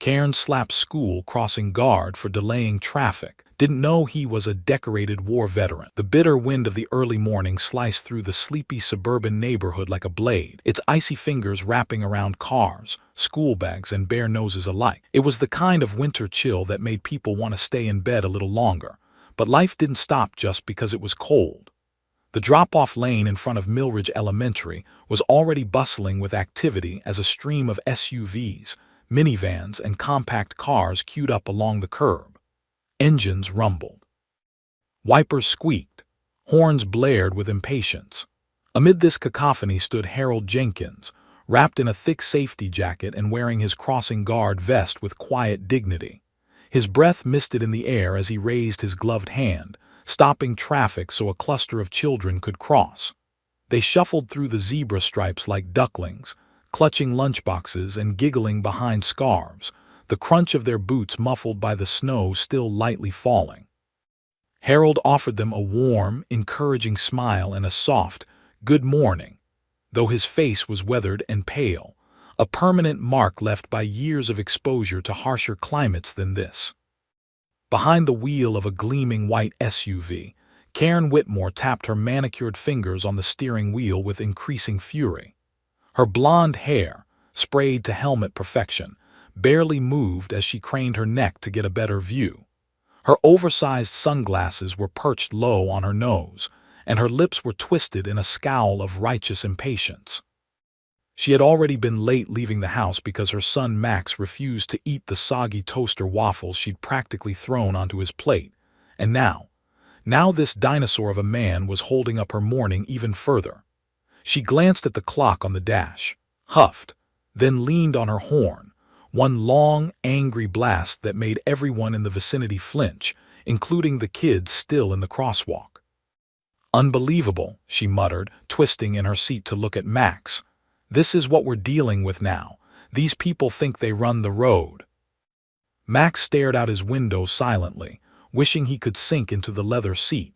Cairn slapped school crossing guard for delaying traffic. Didn't know he was a decorated war veteran. The bitter wind of the early morning sliced through the sleepy suburban neighborhood like a blade, its icy fingers wrapping around cars, school bags, and bare noses alike. It was the kind of winter chill that made people want to stay in bed a little longer. But life didn't stop just because it was cold. The drop-off lane in front of Millridge Elementary was already bustling with activity as a stream of SUVs, minivans, and compact cars queued up along the curb. Engines rumbled. Wipers squeaked. Horns blared with impatience. Amid this cacophony stood Harold Jenkins, wrapped in a thick safety jacket and wearing his crossing guard vest with quiet dignity. His breath misted in the air as he raised his gloved hand, stopping traffic so a cluster of children could cross. They shuffled through the zebra stripes like ducklings, clutching lunchboxes and giggling behind scarves, the crunch of their boots muffled by the snow still lightly falling. Harold offered them a warm, encouraging smile and a soft, "Good morning," though his face was weathered and pale, a permanent mark left by years of exposure to harsher climates than this. Behind the wheel of a gleaming white SUV, Karen Whitmore tapped her manicured fingers on the steering wheel with increasing fury. Her blonde hair, sprayed to helmet perfection, barely moved as she craned her neck to get a better view. Her oversized sunglasses were perched low on her nose, and her lips were twisted in a scowl of righteous impatience. She had already been late leaving the house because her son Max refused to eat the soggy toaster waffles she'd practically thrown onto his plate, and now this dinosaur of a man was holding up her morning even further. She glanced at the clock on the dash, huffed, then leaned on her horn, one long, angry blast that made everyone in the vicinity flinch, including the kids still in the crosswalk. "Unbelievable," she muttered, twisting in her seat to look at Max. "This is what we're dealing with now. These people think they run the road." Max stared out his window silently, wishing he could sink into the leather seat.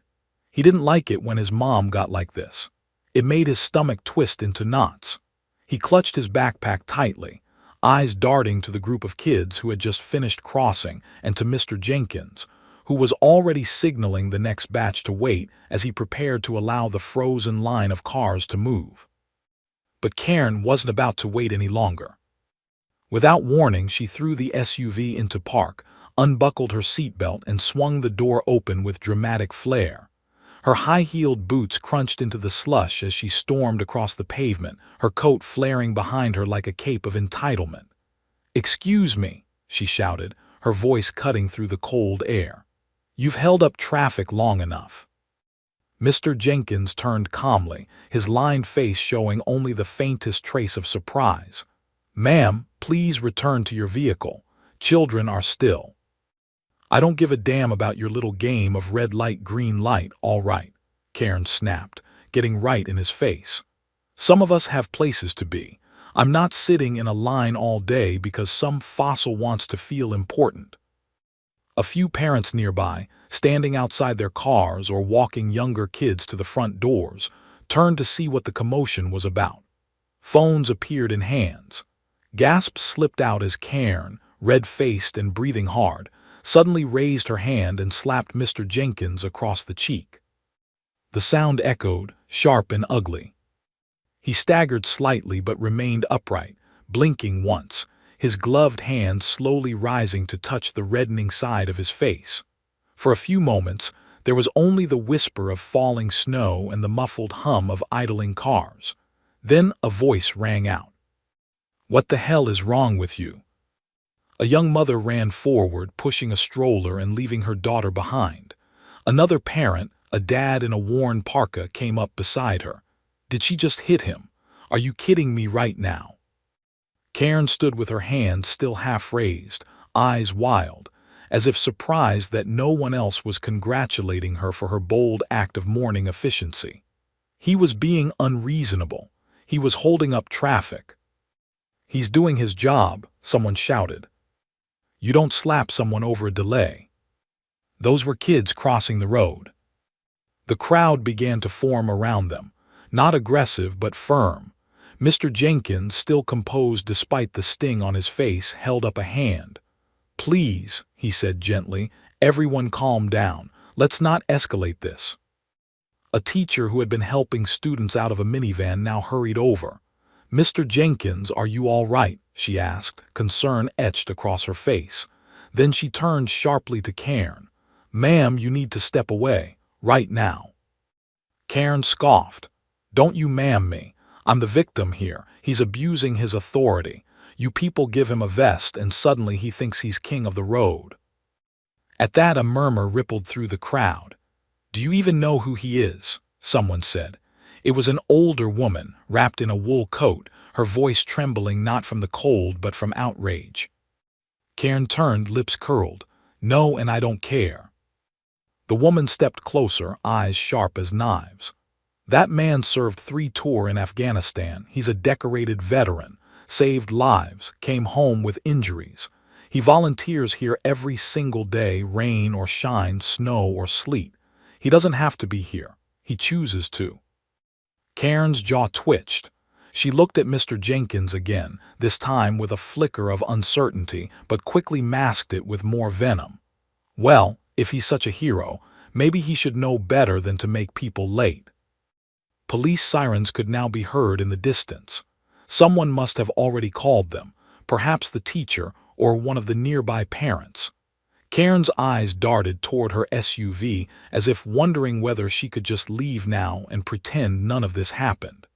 He didn't like it when his mom got like this. It made his stomach twist into knots. He clutched his backpack tightly, eyes darting to the group of kids who had just finished crossing and to Mr. Jenkins, who was already signaling the next batch to wait as he prepared to allow the frozen line of cars to move. But Karen wasn't about to wait any longer. Without warning, she threw the SUV into park, unbuckled her seatbelt, and swung the door open with dramatic flair. Her high-heeled boots crunched into the slush as she stormed across the pavement, her coat flaring behind her like a cape of entitlement. "Excuse me," she shouted, her voice cutting through the cold air. "You've held up traffic long enough." Mr. Jenkins turned calmly, his lined face showing only the faintest trace of surprise. "Ma'am, please return to your vehicle. Children are still." "I don't give a damn about your little game of red light, green light, all right," Karen snapped, getting right in his face. "Some of us have places to be. I'm not sitting in a line all day because some fossil wants to feel important." A few parents nearby, standing outside their cars or walking younger kids to the front doors, turned to see what the commotion was about. Phones appeared in hands. Gasps slipped out as Karen, red-faced and breathing hard, suddenly raised her hand and slapped Mr. Jenkins across the cheek. The sound echoed, sharp and ugly. He staggered slightly but remained upright, blinking once, his gloved hand slowly rising to touch the reddening side of his face. For a few moments, there was only the whisper of falling snow and the muffled hum of idling cars. Then a voice rang out. "What the hell is wrong with you?" A young mother ran forward, pushing a stroller and leaving her daughter behind. Another parent, a dad in a worn parka, came up beside her. "Did she just hit him? Are you kidding me right now?" Karen stood with her hands still half raised, eyes wild, as if surprised that no one else was congratulating her for her bold act of morning efficiency. He was being unreasonable. He was holding up traffic. "He's doing his job," someone shouted. "You don't slap someone over a delay." Those were kids crossing the road. The crowd began to form around them, not aggressive but firm. Mr. Jenkins, still composed despite the sting on his face, held up a hand. "Please," he said gently, "everyone calm down. Let's not escalate this." A teacher who had been helping students out of a minivan now hurried over. "Mr. Jenkins, are you all right?" she asked, concern etched across her face. Then she turned sharply to Cairn. "Ma'am, you need to step away, right now." Cairn scoffed. "Don't you ma'am me. I'm the victim here. He's abusing his authority. You people give him a vest and suddenly he thinks he's king of the road." At that, a murmur rippled through the crowd. "Do you even know who he is?" someone said. It was an older woman, wrapped in a wool coat, her voice trembling not from the cold but from outrage. Cairn turned, lips curled. "No, and I don't care." The woman stepped closer, eyes sharp as knives. "That man served 3 tours in Afghanistan. He's a decorated veteran, saved lives, came home with injuries. He volunteers here every single day, rain or shine, snow or sleet. He doesn't have to be here. He chooses to." Cairn's jaw twitched. She looked at Mr. Jenkins again, this time with a flicker of uncertainty, but quickly masked it with more venom. "Well, if he's such a hero, maybe he should know better than to make people late." Police sirens could now be heard in the distance. Someone must have already called them, perhaps the teacher or one of the nearby parents. Cairn's eyes darted toward her SUV as if wondering whether she could just leave now and pretend none of this happened.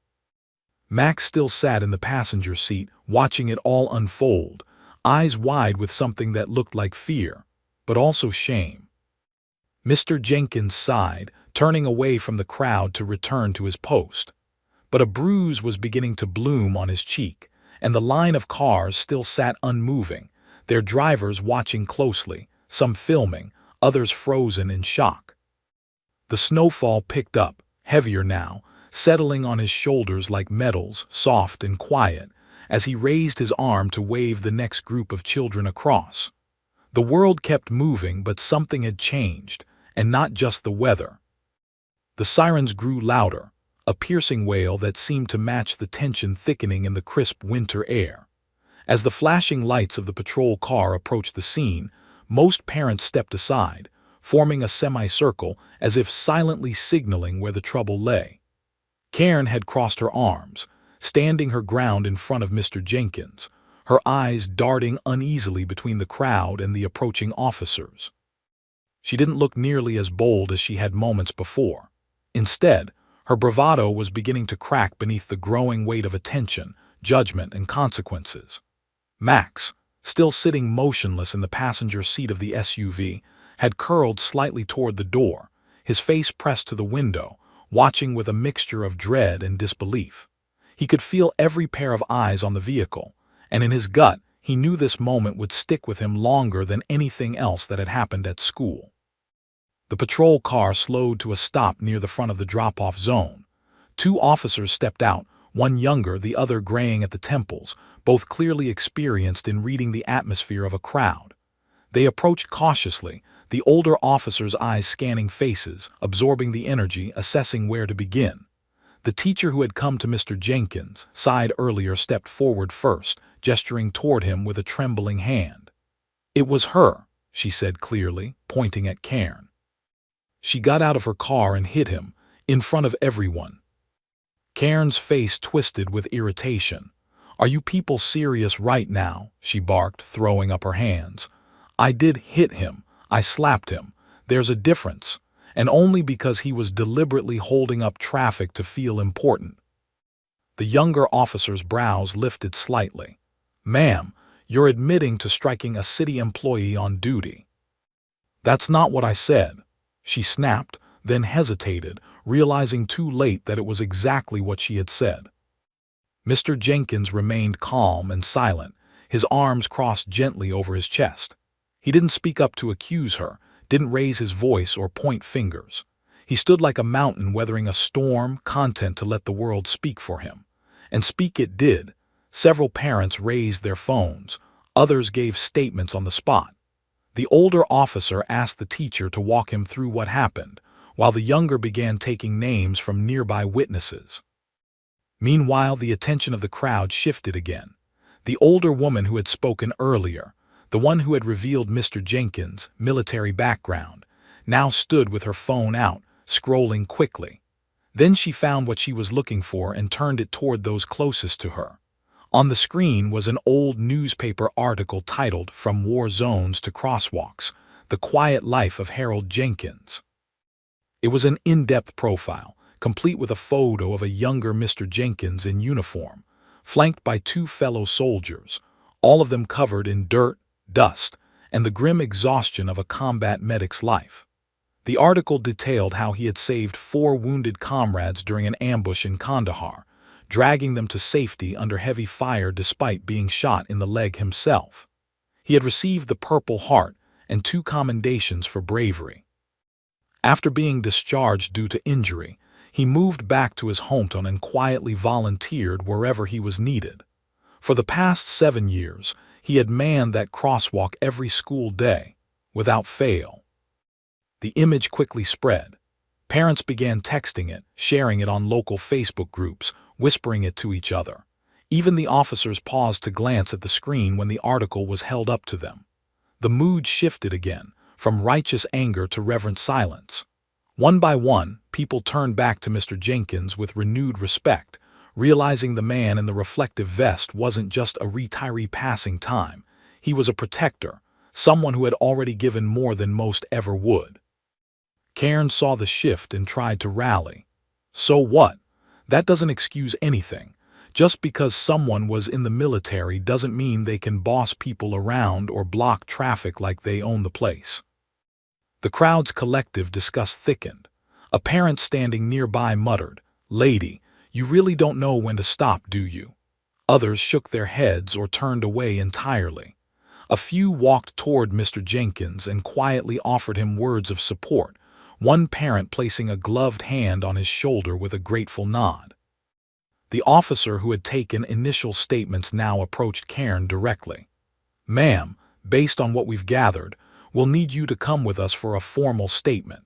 Max still sat in the passenger seat, watching it all unfold, eyes wide with something that looked like fear, but also shame. Mr. Jenkins sighed, turning away from the crowd to return to his post. But a bruise was beginning to bloom on his cheek, and the line of cars still sat unmoving, their drivers watching closely, some filming, others frozen in shock. The snowfall picked up, heavier now, settling on his shoulders like metals, soft and quiet, as he raised his arm to wave the next group of children across. The world kept moving, but something had changed, and not just the weather. The sirens grew louder, a piercing wail that seemed to match the tension thickening in the crisp winter air. As the flashing lights of the patrol car approached the scene, most parents stepped aside, forming a semicircle as if silently signaling where the trouble lay. Cairn had crossed her arms, standing her ground in front of Mr. Jenkins, her eyes darting uneasily between the crowd and the approaching officers. She didn't look nearly as bold as she had moments before. Instead, her bravado was beginning to crack beneath the growing weight of attention, judgment, and consequences. Max, still sitting motionless in the passenger seat of the SUV, had curled slightly toward the door, his face pressed to the window, watching with a mixture of dread and disbelief. He could feel every pair of eyes on the vehicle, and in his gut, he knew this moment would stick with him longer than anything else that had happened at school. The patrol car slowed to a stop near the front of the drop-off zone. 2 officers stepped out, one younger, the other graying at the temples, both clearly experienced in reading the atmosphere of a crowd. They approached cautiously, the older officer's eyes scanning faces, absorbing the energy, assessing where to begin. The teacher who had come to Mr. Jenkins' side earlier stepped forward first, gesturing toward him with a trembling hand. "It was her," she said clearly, pointing at Cairn. "She got out of her car and hit him, in front of everyone." Cairn's face twisted with irritation. "Are you people serious right now?" she barked, throwing up her hands. "I did hit him. I slapped him. There's a difference. And only because he was deliberately holding up traffic to feel important." The younger officer's brows lifted slightly. "Ma'am, you're admitting to striking a city employee on duty." "That's not what I said," she snapped, then hesitated, realizing too late that it was exactly what she had said. Mr. Jenkins remained calm and silent, his arms crossed gently over his chest. He didn't speak up to accuse her, didn't raise his voice or point fingers. He stood like a mountain weathering a storm, content to let the world speak for him. And speak it did. Several parents raised their phones, others gave statements on the spot. The older officer asked the teacher to walk him through what happened, while the younger began taking names from nearby witnesses. Meanwhile, the attention of the crowd shifted again. The older woman who had spoken earlier, the one who had revealed Mr. Jenkins' military background, now stood with her phone out, scrolling quickly. Then she found what she was looking for and turned it toward those closest to her. On the screen was an old newspaper article titled "From War Zones to Crosswalks: The Quiet Life of Harold Jenkins." It was an in-depth profile, complete with a photo of a younger Mr. Jenkins in uniform, flanked by two fellow soldiers, all of them covered in dirt, dust, and the grim exhaustion of a combat medic's life. The article detailed how he had saved 4 wounded comrades during an ambush in Kandahar, dragging them to safety under heavy fire despite being shot in the leg himself. He had received the Purple Heart and 2 commendations for bravery. After being discharged due to injury, he moved back to his hometown and quietly volunteered wherever he was needed. For the past 7 years, he had manned that crosswalk every school day, without fail. The image quickly spread. Parents began texting it, sharing it on local Facebook groups, whispering it to each other. Even the officers paused to glance at the screen when the article was held up to them. The mood shifted again, from righteous anger to reverent silence. One by one, people turned back to Mr. Jenkins with renewed respect, realizing the man in the reflective vest wasn't just a retiree passing time. He was a protector, someone who had already given more than most ever would. Cairn saw the shift and tried to rally. So what? That doesn't excuse anything. Just because someone was in the military doesn't mean they can boss people around or block traffic like they own the place. The crowd's collective disgust thickened. A parent standing nearby muttered, "Lady, you really don't know when to stop, do you?" Others shook their heads or turned away entirely. A few walked toward Mr. Jenkins and quietly offered him words of support, one parent placing a gloved hand on his shoulder with a grateful nod. The officer who had taken initial statements now approached Cairn directly. "Ma'am, based on what we've gathered, we'll need you to come with us for a formal statement.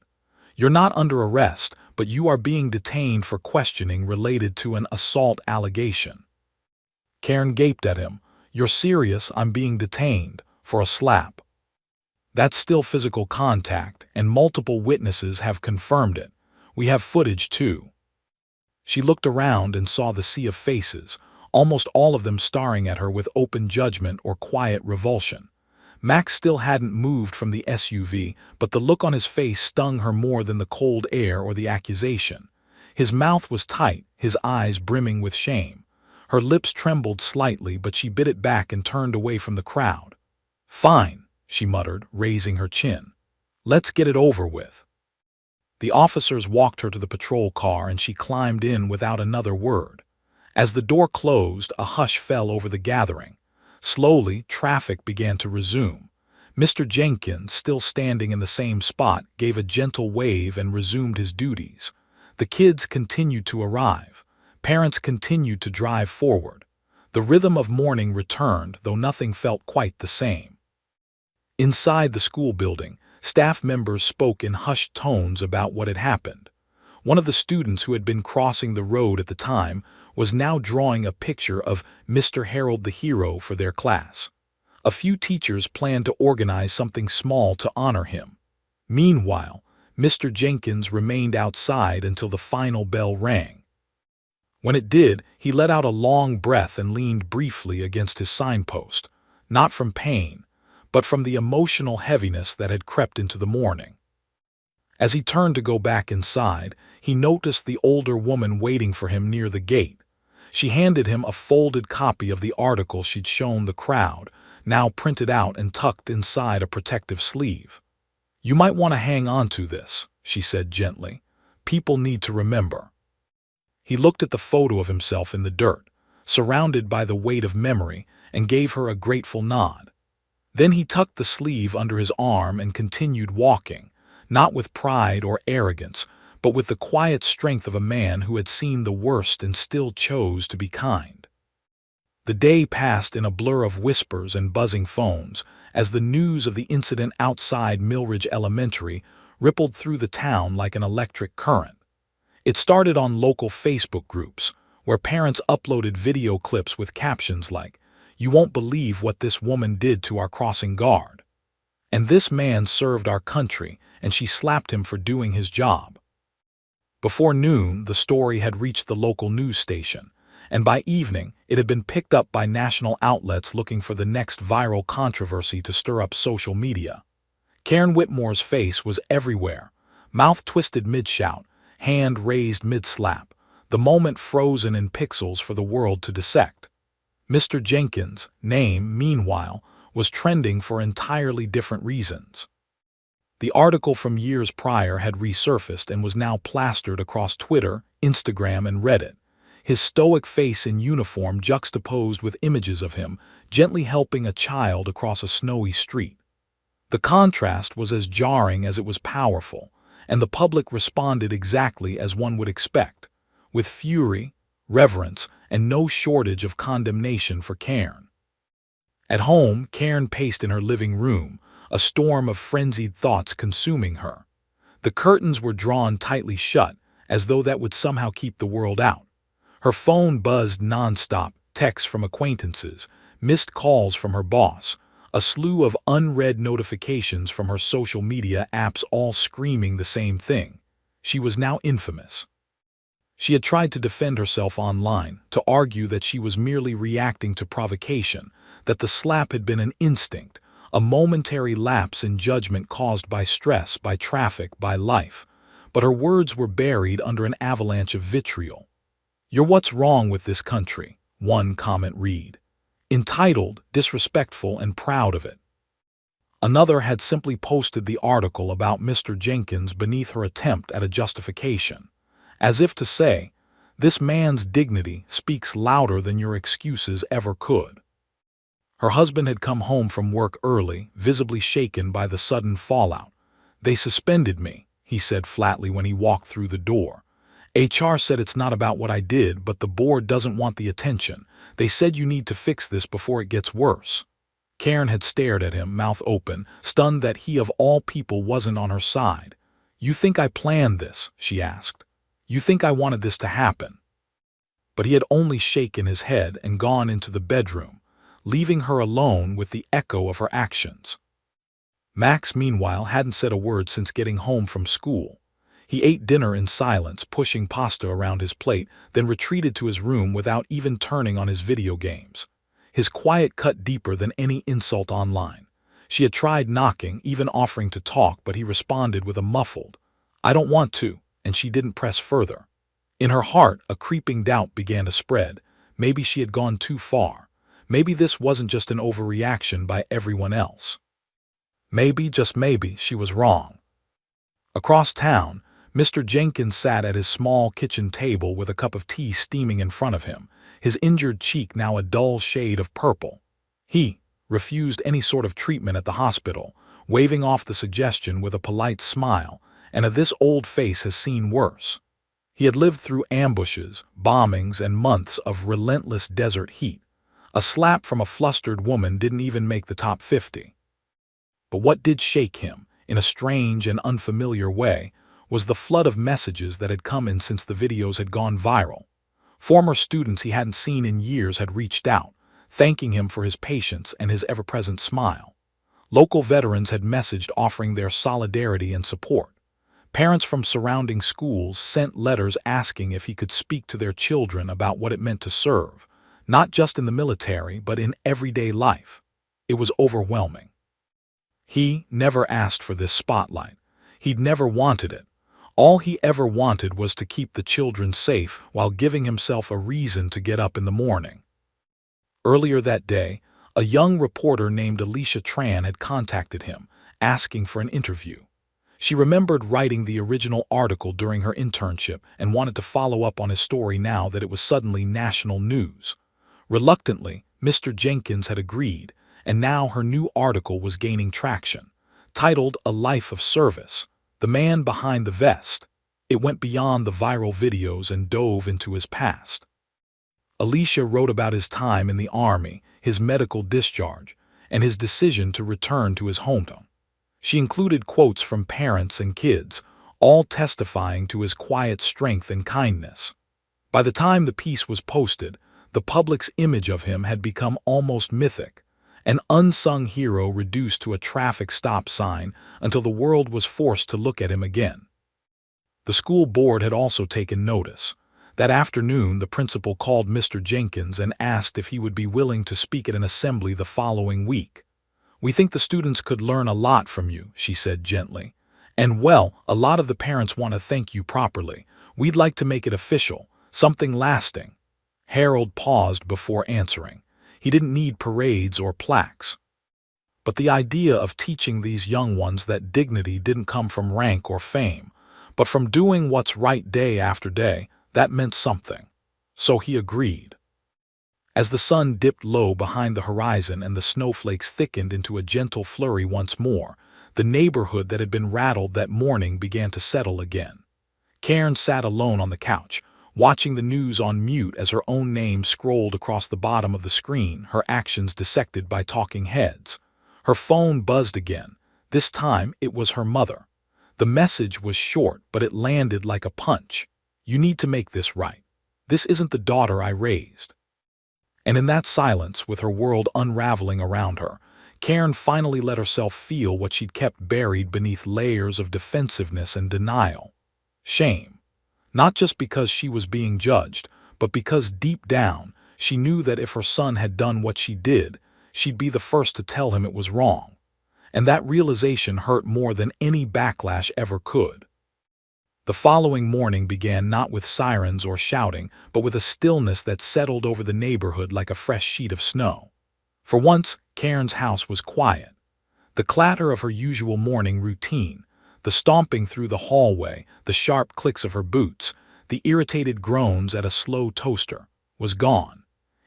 You're not under arrest, but you are being detained for questioning related to an assault allegation." Cairn gaped at him. "You're serious? I'm being detained for a slap?" "That's still physical contact, and multiple witnesses have confirmed it. We have footage too." She looked around and saw the sea of faces, almost all of them staring at her with open judgment or quiet revulsion. Max still hadn't moved from the SUV, but the look on his face stung her more than the cold air or the accusation. His mouth was tight, his eyes brimming with shame. Her lips trembled slightly, but she bit it back and turned away from the crowd. "Fine," she muttered, raising her chin. "Let's get it over with." The officers walked her to the patrol car and she climbed in without another word. As the door closed, a hush fell over the gathering. Slowly, traffic began to resume. Mr. Jenkins, still standing in the same spot, gave a gentle wave and resumed his duties. The kids continued to arrive. Parents continued to drive forward. The rhythm of mourning returned, though nothing felt quite the same. Inside the school building, staff members spoke in hushed tones about what had happened. One of the students who had been crossing the road at the time was now drawing a picture of Mr. Harold the Hero for their class. A few teachers planned to organize something small to honor him. Meanwhile, Mr. Jenkins remained outside until the final bell rang. When it did, he let out a long breath and leaned briefly against his signpost, not from pain, but from the emotional heaviness that had crept into the morning. As he turned to go back inside, he noticed the older woman waiting for him near the gate. She handed him a folded copy of the article she'd shown the crowd, now printed out and tucked inside a protective sleeve. "You might want to hang on to this," she said gently. "People need to remember." He looked at the photo of himself in the dirt, surrounded by the weight of memory, and gave her a grateful nod. Then he tucked the sleeve under his arm and continued walking, not with pride or arrogance, but with the quiet strength of a man who had seen the worst and still chose to be kind. The day passed in a blur of whispers and buzzing phones as the news of the incident outside Millridge Elementary rippled through the town like an electric current. It started on local Facebook groups, where parents uploaded video clips with captions like, "You won't believe what this woman did to our crossing guard," and "This man served our country, and she slapped him for doing his job." Before noon, the story had reached the local news station, and by evening, it had been picked up by national outlets looking for the next viral controversy to stir up social media. Karen Whitmore's face was everywhere, mouth twisted mid-shout, hand raised mid-slap, the moment frozen in pixels for the world to dissect. Mr. Jenkins' name, meanwhile, was trending for entirely different reasons. The article from years prior had resurfaced and was now plastered across Twitter, Instagram, and Reddit, his stoic face in uniform juxtaposed with images of him gently helping a child across a snowy street. The contrast was as jarring as it was powerful, and the public responded exactly as one would expect, with fury, reverence, and no shortage of condemnation for Karen. At home, Karen paced in her living room, a storm of frenzied thoughts consuming her. The curtains were drawn tightly shut, as though that would somehow keep the world out. Her phone buzzed nonstop, texts from acquaintances, missed calls from her boss, a slew of unread notifications from her social media apps all screaming the same thing. She was now infamous. She had tried to defend herself online, to argue that she was merely reacting to provocation, that the slap had been an instinct, a momentary lapse in judgment caused by stress, by traffic, by life. But her words were buried under an avalanche of vitriol. "You're what's wrong with this country," one comment read. Entitled, disrespectful, and proud of it. Another had simply posted the article about Mr. Jenkins beneath her attempt at a justification, as if to say, "This man's dignity speaks louder than your excuses ever could." Her husband had come home from work early, visibly shaken by the sudden fallout. "They suspended me," he said flatly when he walked through the door. "HR said it's not about what I did, but the board doesn't want the attention. They said you need to fix this before it gets worse." Karen had stared at him, mouth open, stunned that he of all people wasn't on her side. "You think I planned this?" she asked. "You think I wanted this to happen?" But he had only shaken his head and gone into the bedroom, leaving her alone with the echo of her actions. Max, meanwhile, hadn't said a word since getting home from school. He ate dinner in silence, pushing pasta around his plate, then retreated to his room without even turning on his video games. His quiet cut deeper than any insult online. She had tried knocking, even offering to talk, but he responded with a muffled, "I don't want to," and she didn't press further. In her heart, a creeping doubt began to spread. Maybe she had gone too far. Maybe this wasn't just an overreaction by everyone else. Maybe, just maybe, she was wrong. Across town, Mr. Jenkins sat at his small kitchen table with a cup of tea steaming in front of him, his injured cheek now a dull shade of purple. He refused any sort of treatment at the hospital, waving off the suggestion with a polite smile, and this old face has seen worse. He had lived through ambushes, bombings, and months of relentless desert heat. A slap from a flustered woman didn't even make the top 50. But what did shake him, in a strange and unfamiliar way, was the flood of messages that had come in since the videos had gone viral. Former students he hadn't seen in years had reached out, thanking him for his patience and his ever-present smile. Local veterans had messaged offering their solidarity and support. Parents from surrounding schools sent letters asking if he could speak to their children about what it meant to serve, not just in the military, but in everyday life. It was overwhelming. He never asked for this spotlight. He'd never wanted it. All he ever wanted was to keep the children safe while giving himself a reason to get up in the morning. Earlier that day, a young reporter named Alicia Tran had contacted him, asking for an interview. She remembered writing the original article during her internship and wanted to follow up on his story now that it was suddenly national news. Reluctantly, Mr. Jenkins had agreed, and now her new article was gaining traction. Titled "A Life of Service, The Man Behind the Vest," it went beyond the viral videos and dove into his past. Alicia wrote about his time in the Army, his medical discharge, and his decision to return to his hometown. She included quotes from parents and kids, all testifying to his quiet strength and kindness. By the time the piece was posted, the public's image of him had become almost mythic, an unsung hero reduced to a traffic stop sign until the world was forced to look at him again. The school board had also taken notice. That afternoon, the principal called Mr. Jenkins and asked if he would be willing to speak at an assembly the following week. "We think the students could learn a lot from you," she said gently. "And well, a lot of the parents want to thank you properly. We'd like to make it official, something lasting." Harold paused before answering. He didn't need parades or plaques. But the idea of teaching these young ones that dignity didn't come from rank or fame, but from doing what's right day after day, that meant something. So he agreed. As the sun dipped low behind the horizon and the snowflakes thickened into a gentle flurry once more, the neighborhood that had been rattled that morning began to settle again. Karen sat alone on the couch, watching the news on mute as her own name scrolled across the bottom of the screen, her actions dissected by talking heads. Her phone buzzed again. This time it was her mother. The message was short, but it landed like a punch. "You need to make this right. This isn't the daughter I raised." And in that silence, with her world unraveling around her, Karen finally let herself feel what she'd kept buried beneath layers of defensiveness and denial. Shame. Not just because she was being judged, but because deep down, she knew that if her son had done what she did, she'd be the first to tell him it was wrong. And that realization hurt more than any backlash ever could. The following morning began not with sirens or shouting, but with a stillness that settled over the neighborhood like a fresh sheet of snow. For once, Karen's house was quiet. The clatter of her usual morning routine, the stomping through the hallway, the sharp clicks of her boots, the irritated groans at a slow toaster, was gone.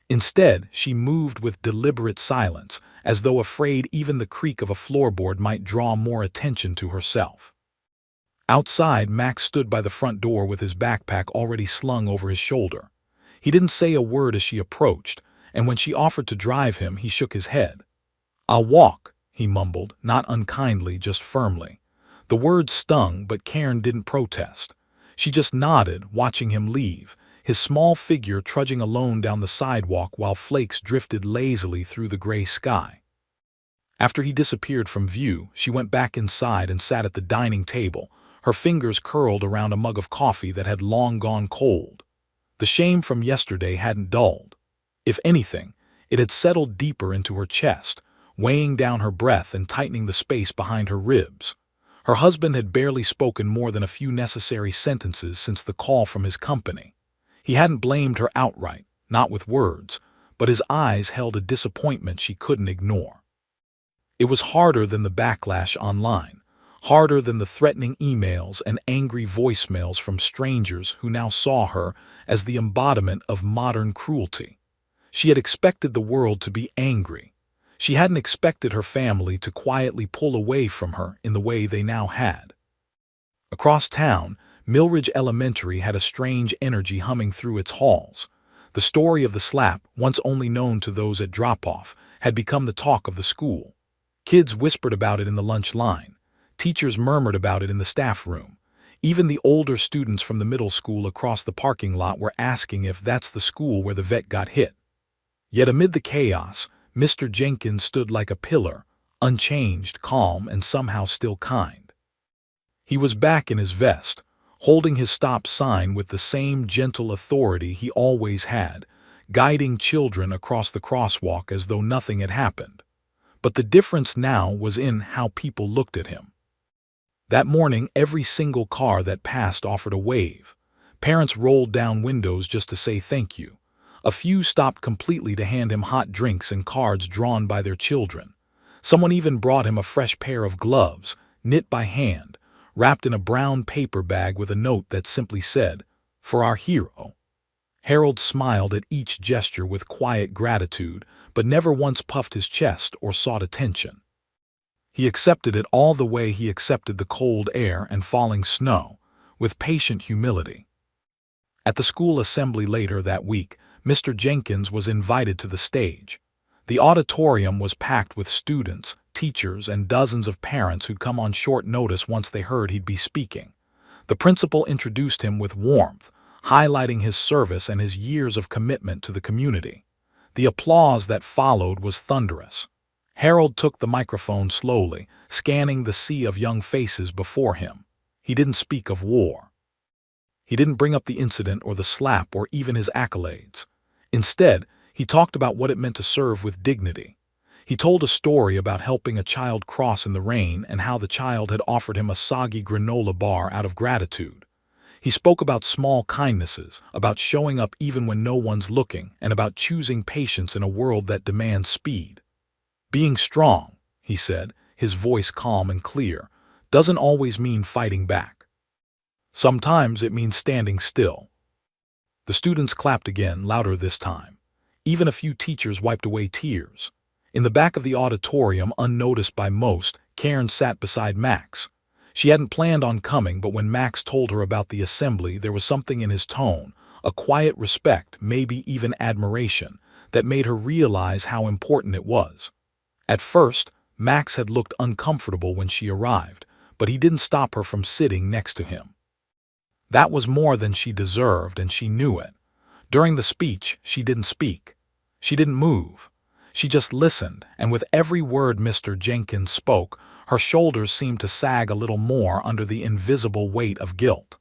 Instead, she moved with deliberate silence, as though afraid even the creak of a floorboard might draw more attention to herself. Outside, Max stood by the front door with his backpack already slung over his shoulder. He didn't say a word as she approached, and when she offered to drive him, he shook his head. "I'll walk," he mumbled, not unkindly, just firmly. The words stung, but Karen didn't protest. She just nodded, watching him leave, his small figure trudging alone down the sidewalk while flakes drifted lazily through the gray sky. After he disappeared from view, she went back inside and sat at the dining table, her fingers curled around a mug of coffee that had long gone cold. The shame from yesterday hadn't dulled. If anything, it had settled deeper into her chest, weighing down her breath and tightening the space behind her ribs. Her husband had barely spoken more than a few necessary sentences since the call from his company. He hadn't blamed her outright, not with words, but his eyes held a disappointment she couldn't ignore. It was harder than the backlash online, harder than the threatening emails and angry voicemails from strangers who now saw her as the embodiment of modern cruelty. She had expected the world to be angry. She hadn't expected her family to quietly pull away from her in the way they now had. Across town, Millridge Elementary had a strange energy humming through its halls. The story of the slap, once only known to those at drop-off, had become the talk of the school. Kids whispered about it in the lunch line. Teachers murmured about it in the staff room. Even the older students from the middle school across the parking lot were asking if that's the school where the vet got hit. Yet amid the chaos, Mr. Jenkins stood like a pillar, unchanged, calm, and somehow still kind. He was back in his vest, holding his stop sign with the same gentle authority he always had, guiding children across the crosswalk as though nothing had happened. But the difference now was in how people looked at him. That morning, every single car that passed offered a wave. Parents rolled down windows just to say thank you. A few stopped completely to hand him hot drinks and cards drawn by their children. Someone even brought him a fresh pair of gloves, knit by hand, wrapped in a brown paper bag with a note that simply said, "For our hero." Harold smiled at each gesture with quiet gratitude, but never once puffed his chest or sought attention. He accepted it all the way he accepted the cold air and falling snow, with patient humility. At the school assembly later that week, Mr. Jenkins was invited to the stage. The auditorium was packed with students, teachers, and dozens of parents who'd come on short notice once they heard he'd be speaking. The principal introduced him with warmth, highlighting his service and his years of commitment to the community. The applause that followed was thunderous. Harold took the microphone slowly, scanning the sea of young faces before him. He didn't speak of war. He didn't bring up the incident or the slap or even his accolades. Instead, he talked about what it meant to serve with dignity. He told a story about helping a child cross in the rain and how the child had offered him a soggy granola bar out of gratitude. He spoke about small kindnesses, about showing up even when no one's looking, and about choosing patience in a world that demands speed. Being strong, he said, his voice calm and clear, doesn't always mean fighting back. Sometimes it means standing still. The students clapped again, louder this time. Even a few teachers wiped away tears. In the back of the auditorium, unnoticed by most, Karen sat beside Max. She hadn't planned on coming, but when Max told her about the assembly, there was something in his tone, a quiet respect, maybe even admiration, that made her realize how important it was. At first, Max had looked uncomfortable when she arrived, but he didn't stop her from sitting next to him. That was more than she deserved, and she knew it. During the speech, she didn't speak. She didn't move. She just listened, and with every word Mr. Jenkins spoke, her shoulders seemed to sag a little more under the invisible weight of guilt.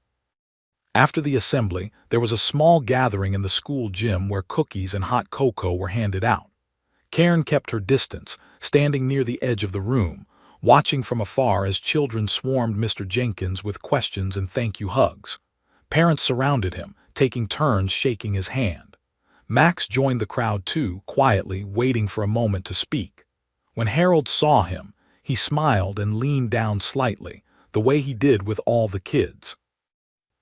After the assembly, there was a small gathering in the school gym where cookies and hot cocoa were handed out. Karen kept her distance, standing near the edge of the room, watching from afar as children swarmed Mr. Jenkins with questions and thank-you hugs. Parents surrounded him, taking turns shaking his hand. Max joined the crowd too, quietly, waiting for a moment to speak. When Harold saw him, he smiled and leaned down slightly, the way he did with all the kids.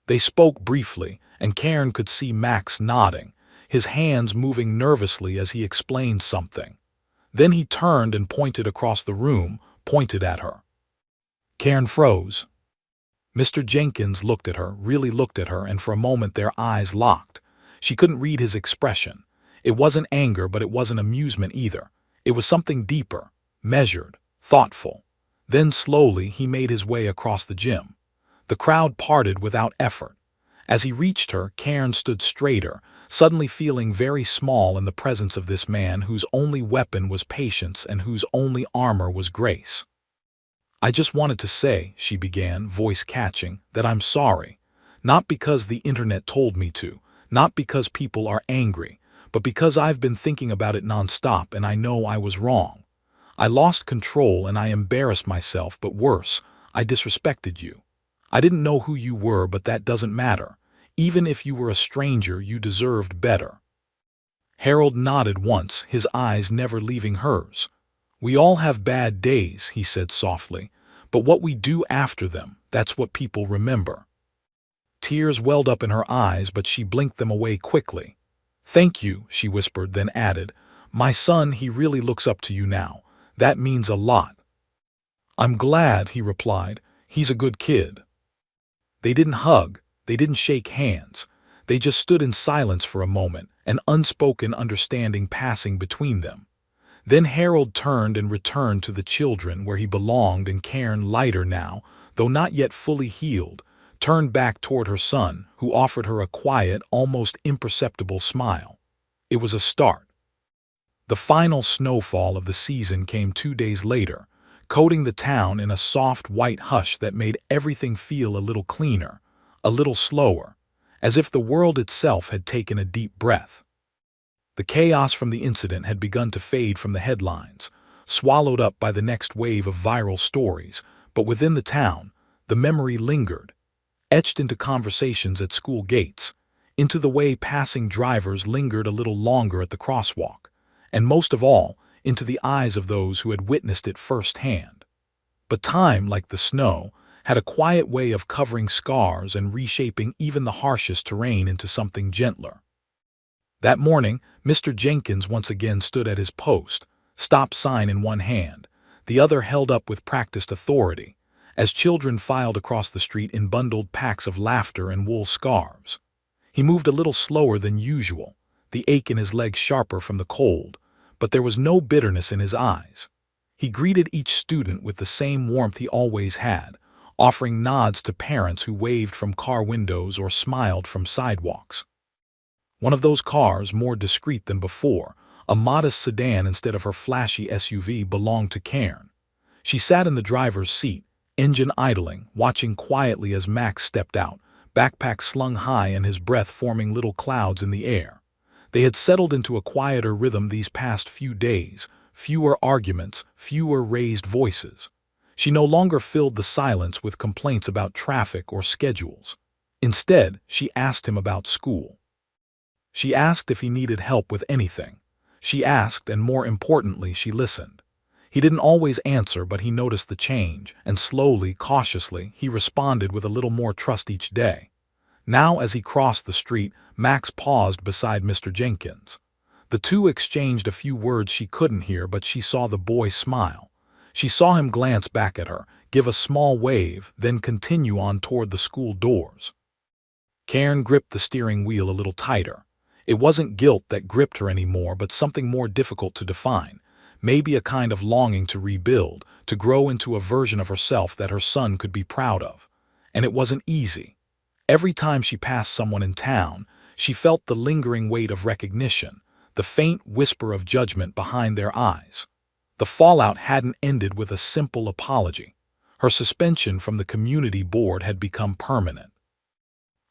They spoke briefly, and Karen could see Max nodding, his hands moving nervously as he explained something. Then he turned and pointed across the room, pointed at her. Karen froze. Mr. Jenkins looked at her, really looked at her, and for a moment their eyes locked. She couldn't read his expression. It wasn't anger, but it wasn't amusement either. It was something deeper, measured, thoughtful. Then slowly he made his way across the gym. The crowd parted without effort. As he reached her, Karen stood straighter, suddenly feeling very small in the presence of this man whose only weapon was patience and whose only armor was grace. "I just wanted to say," she began, voice catching, "that I'm sorry. Not because the internet told me to, not because people are angry, but because I've been thinking about it nonstop and I know I was wrong. I lost control and I embarrassed myself, but worse, I disrespected you. I didn't know who you were, but that doesn't matter. Even if you were a stranger, you deserved better." Harold nodded once, his eyes never leaving hers. "We all have bad days," he said softly, "but what we do after them, that's what people remember." Tears welled up in her eyes, but she blinked them away quickly. "Thank you," she whispered, then added, "My son, he really looks up to you now. That means a lot." "I'm glad," he replied. "He's a good kid." They didn't hug, they didn't shake hands. They just stood in silence for a moment, an unspoken understanding passing between them. Then Harold turned and returned to the children where he belonged, and Karen, lighter now, though not yet fully healed, turned back toward her son, who offered her a quiet, almost imperceptible smile. It was a start. The final snowfall of the season came 2 days later, coating the town in a soft white hush that made everything feel a little cleaner, a little slower, as if the world itself had taken a deep breath. The chaos from the incident had begun to fade from the headlines, swallowed up by the next wave of viral stories, but within the town, the memory lingered, etched into conversations at school gates, into the way passing drivers lingered a little longer at the crosswalk, and most of all, into the eyes of those who had witnessed it firsthand. But time, like the snow, had a quiet way of covering scars and reshaping even the harshest terrain into something gentler. That morning, Mr. Jenkins once again stood at his post, stop sign in one hand, the other held up with practiced authority, as children filed across the street in bundled packs of laughter and wool scarves. He moved a little slower than usual, the ache in his legs sharper from the cold, but there was no bitterness in his eyes. He greeted each student with the same warmth he always had, offering nods to parents who waved from car windows or smiled from sidewalks. One of those cars, more discreet than before, a modest sedan instead of her flashy SUV, belonged to Cairn. She sat in the driver's seat, engine idling, watching quietly as Max stepped out, backpack slung high and his breath forming little clouds in the air. They had settled into a quieter rhythm these past few days, fewer arguments, fewer raised voices. She no longer filled the silence with complaints about traffic or schedules. Instead, she asked him about school. She asked if he needed help with anything. She asked, and more importantly, she listened. He didn't always answer, but he noticed the change, and slowly, cautiously, he responded with a little more trust each day. Now, as he crossed the street, Max paused beside Mr. Jenkins. The two exchanged a few words she couldn't hear, but she saw the boy smile. She saw him glance back at her, give a small wave, then continue on toward the school doors. Cairn gripped the steering wheel a little tighter. It wasn't guilt that gripped her anymore, but something more difficult to define. Maybe a kind of longing to rebuild, to grow into a version of herself that her son could be proud of. And it wasn't easy. Every time she passed someone in town, she felt the lingering weight of recognition, the faint whisper of judgment behind their eyes. The fallout hadn't ended with a simple apology. Her suspension from the community board had become permanent.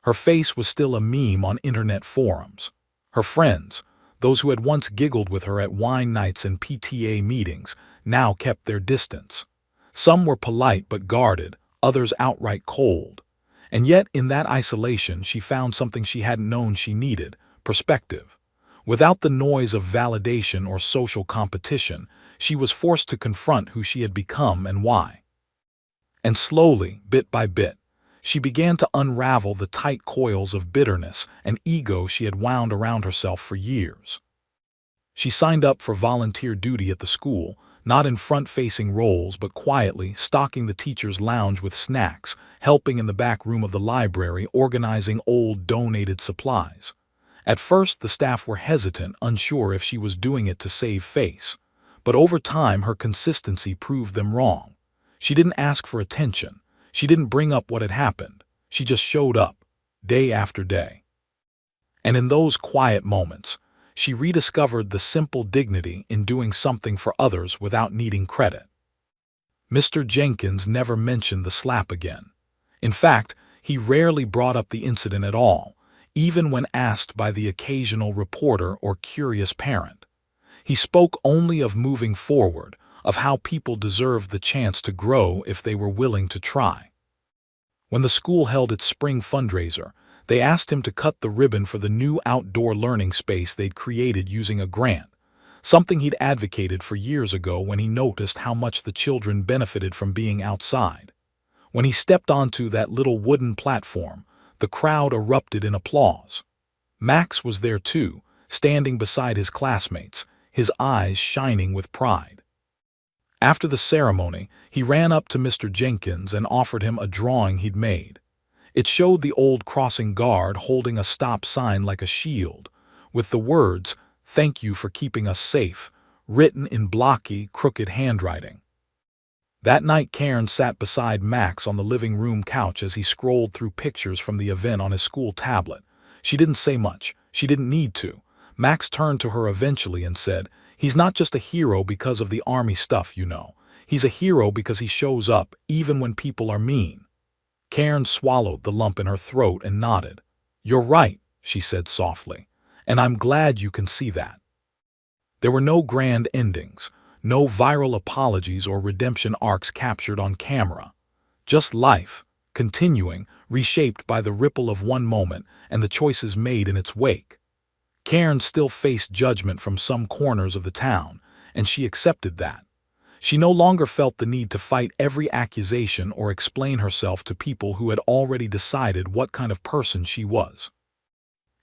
Her face was still a meme on internet forums. Her friends, those who had once giggled with her at wine nights and PTA meetings, now kept their distance. Some were polite but guarded, others outright cold. And yet, in that isolation, she found something she hadn't known she needed: perspective. Without the noise of validation or social competition, she was forced to confront who she had become and why. And slowly, bit by bit, she began to unravel the tight coils of bitterness and ego she had wound around herself for years. She signed up for volunteer duty at the school, not in front-facing roles but quietly, stocking the teacher's lounge with snacks, helping in the back room of the library, organizing old donated supplies. At first, the staff were hesitant, unsure if she was doing it to save face. But over time, her consistency proved them wrong. She didn't ask for attention. She didn't bring up what had happened. She just showed up, day after day. And in those quiet moments, she rediscovered the simple dignity in doing something for others without needing credit. Mr. Jenkins never mentioned the slap again. In fact, he rarely brought up the incident at all, even when asked by the occasional reporter or curious parent. He spoke only of moving forward, of how people deserved the chance to grow if they were willing to try. When the school held its spring fundraiser, they asked him to cut the ribbon for the new outdoor learning space they'd created using a grant, something he'd advocated for years ago when he noticed how much the children benefited from being outside. When he stepped onto that little wooden platform, the crowd erupted in applause. Max was there too, standing beside his classmates, his eyes shining with pride. After the ceremony, he ran up to Mr. Jenkins and offered him a drawing he'd made. It showed the old crossing guard holding a stop sign like a shield, with the words, "Thank you for keeping us safe," written in blocky, crooked handwriting. That night, Cairn sat beside Max on the living room couch as he scrolled through pictures from the event on his school tablet. She didn't say much. She didn't need to. Max turned to her eventually and said, "He's not just a hero because of the army stuff, you know. He's a hero because he shows up, even when people are mean." Cairn swallowed the lump in her throat and nodded. "You're right," she said softly, "and I'm glad you can see that." There were no grand endings, no viral apologies or redemption arcs captured on camera. Just life, continuing, reshaped by the ripple of one moment and the choices made in its wake. Cairn still faced judgment from some corners of the town, and she accepted that. She no longer felt the need to fight every accusation or explain herself to people who had already decided what kind of person she was.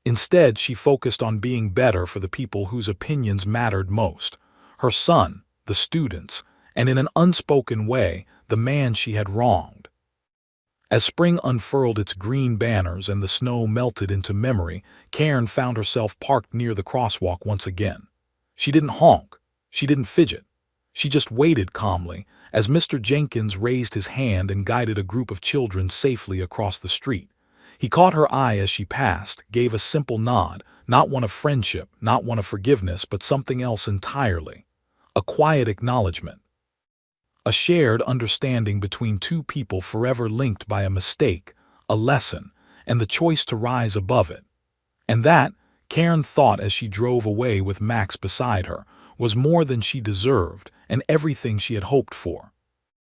Instead, she focused on being better for the people whose opinions mattered most: her son, the students, and in an unspoken way, the man she had wronged. As spring unfurled its green banners and the snow melted into memory, Cairn found herself parked near the crosswalk once again. She didn't honk. She didn't fidget. She just waited calmly, as Mr. Jenkins raised his hand and guided a group of children safely across the street. He caught her eye as she passed, gave a simple nod, not one of friendship, not one of forgiveness, but something else entirely. A quiet acknowledgement. A shared understanding between two people forever linked by a mistake, a lesson, and the choice to rise above it. And that, Karen thought as she drove away with Max beside her, was more than she deserved and everything she had hoped for.